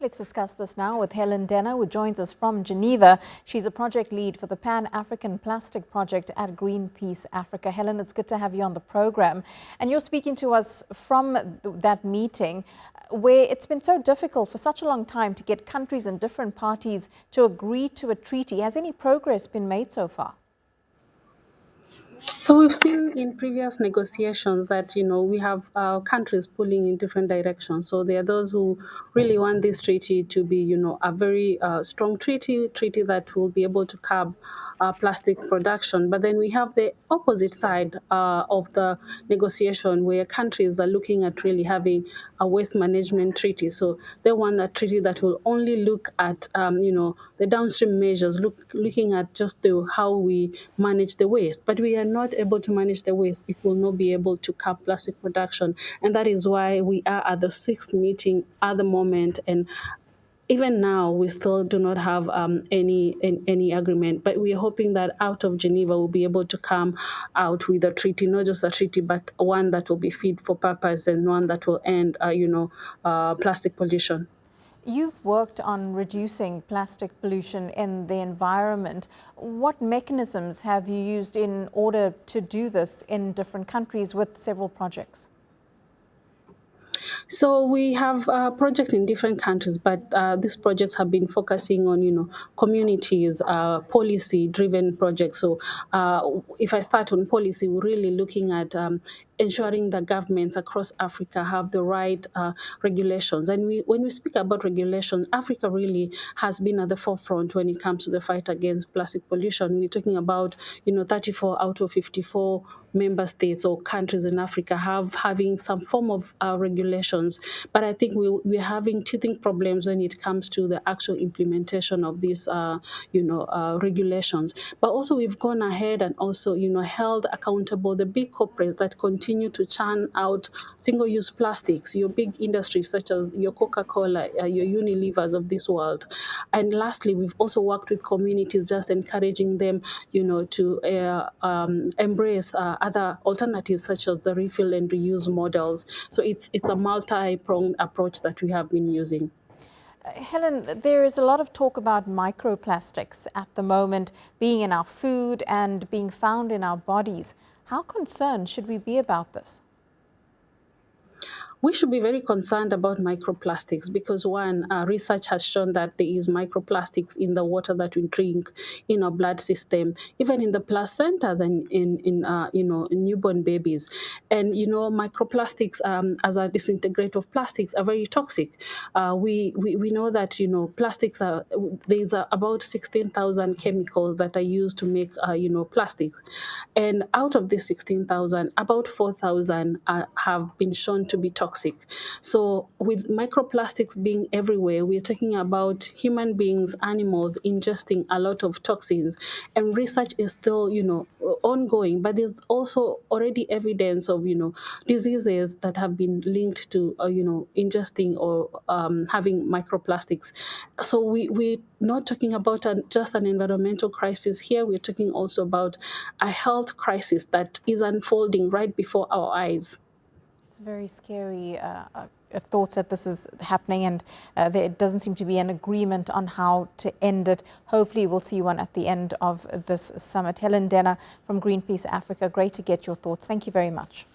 Let's discuss this now with Hellen Dena, who joins us from Geneva. She's a project lead for the Pan-African Plastic Project at Greenpeace Africa. Hellen, it's good to have you on the program. And you're speaking to us from that meeting where it's been so difficult for such a long time to get countries and different parties to agree to a treaty. Has any progress been made so far? So we've seen in previous negotiations that, we have countries pulling in different directions. So there are those who really want this treaty to be, a very strong treaty that will be able to curb plastic production. But then we have the opposite side of the negotiation where countries are looking at really having a waste management treaty. So they want a treaty that will only look at, the downstream measures, looking at just how we manage the waste. But we are not able to manage the waste, it will not be able to curb plastic production. And that is why we are at the sixth meeting at the moment. And even now, we still do not have any agreement. But we are hoping that out of Geneva, we'll be able to come out with a treaty, not just a treaty, but one that will be fit for purpose and one that will end, plastic pollution. You've worked on reducing plastic pollution in the environment. What mechanisms have you used in order to do this in different countries with several projects? So we have projects in different countries, but these projects have been focusing on, communities, policy-driven projects. So if I start on policy, we're really looking at ensuring that governments across Africa have the right regulations. And when we speak about regulations, Africa really has been at the forefront when it comes to the fight against plastic pollution. We're talking about, 34 out of 54 member states or countries in Africa having some form of regulations. But I think we're having teething problems when it comes to the actual implementation of these, regulations. But also we've gone ahead and also, held accountable the big corporates that continue to churn out single-use plastics, your big industries such as your Coca-Cola, your Unilevers of this world. And lastly, we've also worked with communities, just encouraging them, to embrace other alternatives such as the refill and reuse models. So it's a multi-pronged approach that we have been using. Hellen, there is a lot of talk about microplastics at the moment being in our food and being found in our bodies. How concerned should we be about this? We should be very concerned about microplastics because one, research has shown that there is microplastics in the water that we drink, in our blood system, even in the placentas and in newborn babies. And microplastics, as a disintegrate of plastics, are very toxic. We know that plastics are there's about 16,000 chemicals that are used to make plastics, and out of these 16,000, about 4,000 have been shown to be toxic. So with microplastics being everywhere, we're talking about human beings, animals ingesting a lot of toxins, and research is still, ongoing, but there's also already evidence of, diseases that have been linked to, ingesting or having microplastics. So we're not talking about just an environmental crisis here. We're talking also about a health crisis that is unfolding right before our eyes. It's very scary thoughts that this is happening, and there doesn't seem to be an agreement on how to end it. Hopefully we'll see one at the end of this summit. Hellen Dena from Greenpeace Africa, great to get your thoughts. Thank you very much.